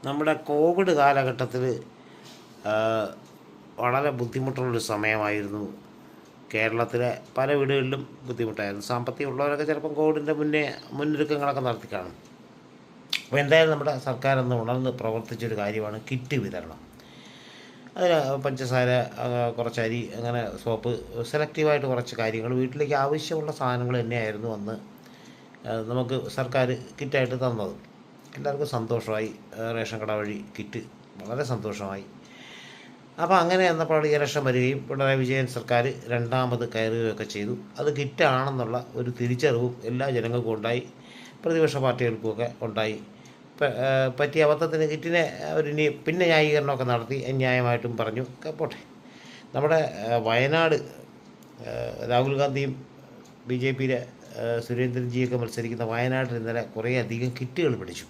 നമ്മുടെ കോവിഡ് കാലഘട്ടത്തിൽ വളരെ ബുദ്ധിമുട്ടുള്ളൊരു സമയമായിരുന്നു. കേരളത്തിലെ പല വീടുകളിലും ബുദ്ധിമുട്ടായിരുന്നു. സാമ്പത്തികമുള്ളവരൊക്കെ ചിലപ്പം കോവിഡിൻ്റെ മുന്നൊരുക്കങ്ങളൊക്കെ നടത്തി കാണും. അപ്പോൾ എന്തായാലും നമ്മുടെ സർക്കാരൊന്ന് ഉണർന്ന് പ്രവർത്തിച്ചൊരു കാര്യമാണ് കിറ്റ് വിതരണം. അതിന് പഞ്ചസാര, കുറച്ച് അരി, അങ്ങനെ സോപ്പ്, സെലക്റ്റീവായിട്ട് കുറച്ച് കാര്യങ്ങൾ വീട്ടിലേക്ക് ആവശ്യമുള്ള സാധനങ്ങൾ തന്നെയായിരുന്നു അന്ന് നമുക്ക് സർക്കാർ കിറ്റായിട്ട് തന്നത്. എല്ലാവർക്കും സന്തോഷമായി. റേഷൻ കട വഴി കിറ്റ് വളരെ സന്തോഷമായി. അപ്പോൾ അങ്ങനെ വന്നപ്പോൾ ഈ ഇലക്ഷൻ വരികയും പിണറായി വിജയൻ സർക്കാർ രണ്ടാമത് കയറുകയൊക്കെ ചെയ്തു. അത് കിറ്റാണെന്നുള്ള ഒരു തിരിച്ചറിവും എല്ലാ ജനങ്ങൾക്കും ഉണ്ടായി, പ്രതിപക്ഷ പാർട്ടികൾക്കുമൊക്കെ ഉണ്ടായി. പറ്റിയ അബദ്ധത്തിന് കിറ്റിനെ അവരിനി പിന്നെ ന്യായീകരണമൊക്കെ നടത്തി ന്യായമായിട്ടും പറഞ്ഞു. പോട്ടെ. നമ്മുടെ വയനാട് രാഹുൽ ഗാന്ധിയും BJPയിലെ സുരേന്ദ്രൻജിയൊക്കെ മത്സരിക്കുന്ന വയനാട്ടിൽ ഇന്നലെ കുറേയധികം കിറ്റുകൾ പിടിച്ചു.